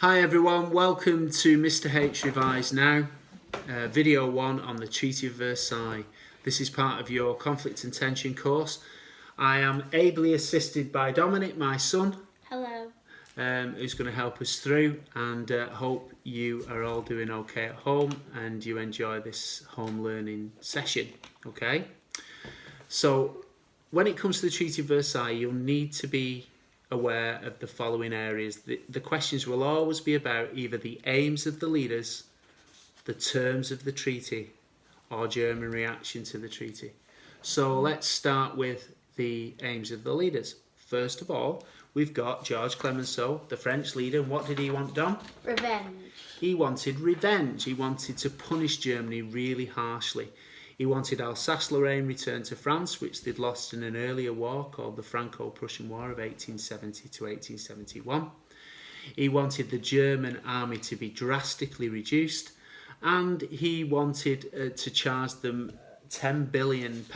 Hi everyone, welcome to Mr H Revised Now, video 1 on the Treaty of Versailles. This is part of your Conflict and Tension course. I am ably assisted by Dominic, my son. Hello. Who's going to help us through, and hope you are all doing okay at home and you enjoy this home learning session. Okay, so when it comes to the Treaty of Versailles, you'll need to be aware of the following areas. The questions will always be about either the aims of the leaders, the terms of the treaty, or German reaction to the treaty. So let's start with the aims of the leaders. First of all, we've got Georges Clemenceau, the French leader. And what did he want done? Revenge. He wanted revenge. He wanted to punish Germany really harshly. He wanted Alsace-Lorraine returned to France, which they'd lost in an earlier war called the Franco-Prussian War of 1870 to 1871. He wanted the German army to be drastically reduced, and he wanted to charge them £10 billion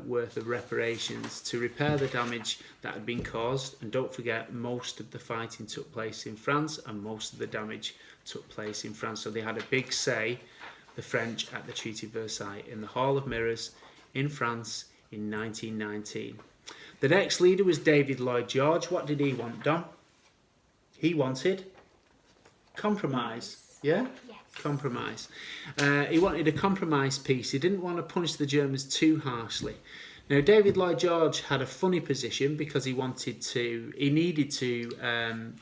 worth of reparations to repair the damage that had been caused. And don't forget, most of the fighting took place in France and most of the damage took place in France. So they had a big say, the French, at the Treaty of Versailles in the Hall of Mirrors in France in 1919. The next leader was David Lloyd George. What did he want done? He wanted compromise. Yeah? Yes. Compromise. He wanted a compromise peace. He didn't want to punish the Germans too harshly. Now, David Lloyd George had a funny position because he needed to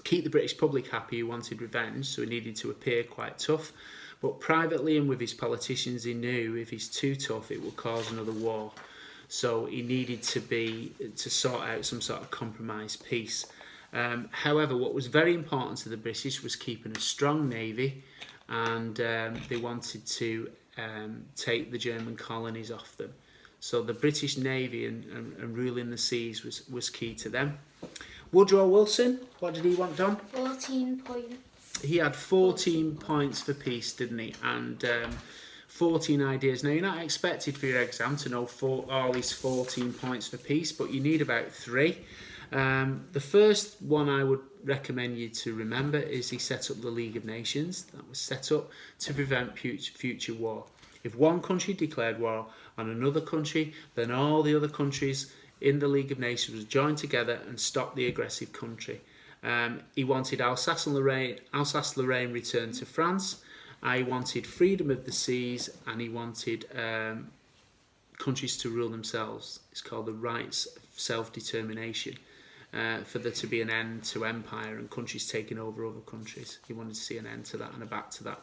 keep the British public happy. He wanted revenge, so he needed to appear quite tough. But privately and with his politicians, he knew if he's too tough, it will cause another war. So he needed to sort out some sort of compromise peace. However, what was very important to the British was keeping a strong navy, and they wanted to take the German colonies off them. So the British Navy and ruling the seas was key to them. Woodrow Wilson, what did he want done? 14 points. He had 14 points for peace, didn't he? And 14 ideas. Now, you're not expected for your exam to know all these 14 points for peace, but you need about 3. The first one I would recommend you to remember is he set up the League of Nations. That was set up to prevent future war. If one country declared war on another country, then all the other countries in the League of Nations would join together and stop the aggressive country. He wanted Alsace-Lorraine returned to France. He wanted freedom of the seas, and he wanted countries to rule themselves. It's called the rights of self-determination, for there to be an end to empire and countries taking over other countries. He wanted to see an end to that and a back to that.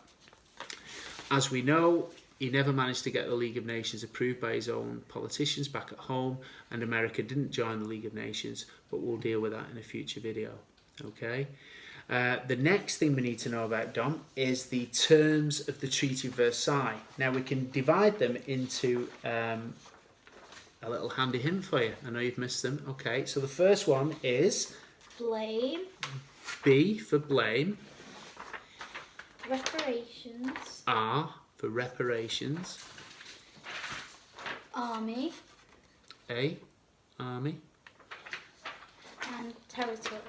As we know, he never managed to get the League of Nations approved by his own politicians back at home, and America didn't join the League of Nations, but we'll deal with that in a future video. Okay. The next thing we need to know about, Dom, is the terms of the Treaty of Versailles. Now, we can divide them into a little handy hint for you. I know you've missed them. Okay, so the first one is Blame. B for blame. Reparations. R for reparations. Army. A, army. And territory.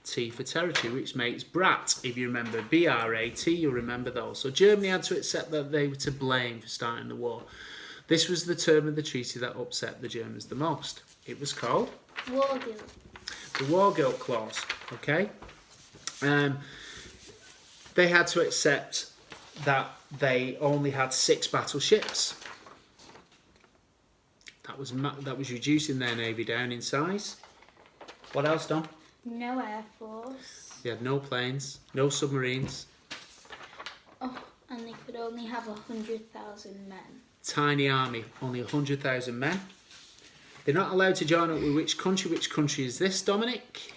T for territory, which makes BRAT. If you remember BRAT, you'll remember those. So Germany had to accept that they were to blame for starting the war. This was the term of the treaty that upset the Germans the most. It was called War guilt. the War Guilt Clause. Okay, they had to accept that they only had 6 battleships. That was reducing their navy down in size. What else, Dom? No air force. They had no planes, no submarines. Oh, and they could only have 100,000 men. Tiny army, only 100,000 men. They're not allowed to join up with which country? Which country is this, Dominic?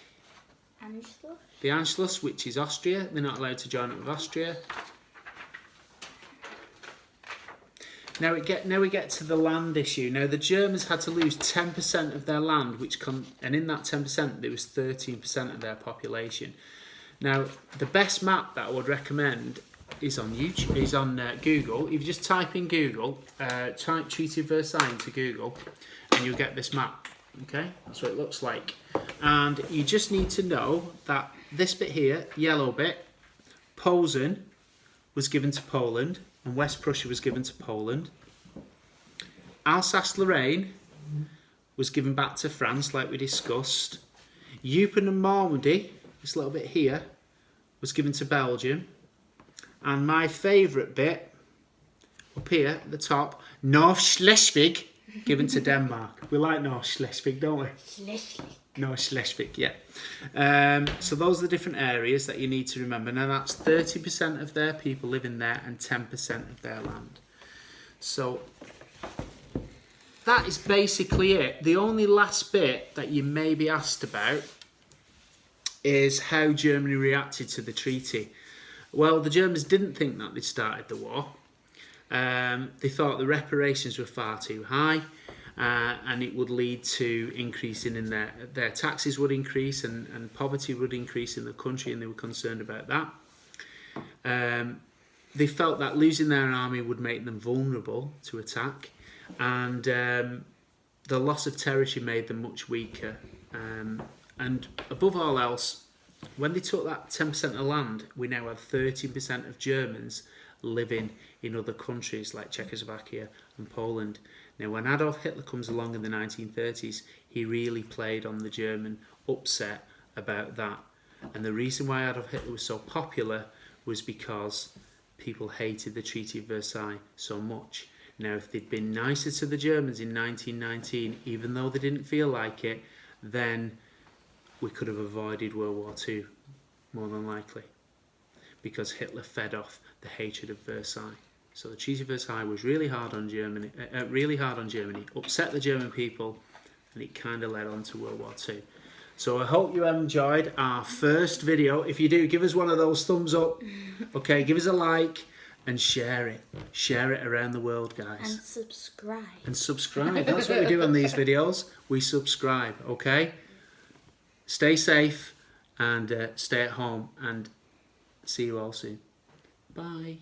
Anschluss. The Anschluss, which is Austria. They're not allowed to join up with Austria. Now we get to the land issue. Now, the Germans had to lose 10% of their land, and in that 10% there was 13% of their population. Now, the best map that I would recommend is on YouTube. Is on Google. If you just type in Google, type Treaty of Versailles into Google, and you'll get this map. Okay, that's what it looks like. And you just need to know that this bit here, yellow bit, Posen was given to Poland and West Prussia was given to Poland. Alsace-Lorraine was given back to France, like we discussed. Ypres and Normandy, this little bit here, was given to Belgium. And my favourite bit, up here at the top, North Schleswig, given to Denmark. We like North Schleswig, don't we? Schleswig. North Schleswig, yeah. So those are the different areas that you need to remember. Now that's 30% of their people living there and 10% of their land. So that is basically it. The only last bit that you may be asked about is how Germany reacted to the treaty. Well, the Germans didn't think that they started the war. They thought the reparations were far too high, and it would lead to increasing in their taxes would increase and poverty would increase in the country, and they were concerned about that. They felt that losing their army would make them vulnerable to attack, and the loss of territory made them much weaker. And above all else, when they took that 10% of land, we now have 30% of Germans living in other countries like Czechoslovakia and Poland. Now, when Adolf Hitler comes along in the 1930s, he really played on the German upset about that. And the reason why Adolf Hitler was so popular was because people hated the Treaty of Versailles so much. Now, if they'd been nicer to the Germans in 1919, even though they didn't feel like it, then we could have avoided World War II, more than likely, because Hitler fed off the hatred of Versailles. So the Treaty of Versailles was really hard on Germany, upset the German people, and it kind of led on to World War II. So I hope you enjoyed our first video. If you do, give us one of those thumbs up. Okay, give us a like and share it. Share it around the world, guys. And subscribe. And subscribe. That's what we do on these videos. We subscribe, okay? Stay safe and stay at home, and see you all soon. Bye.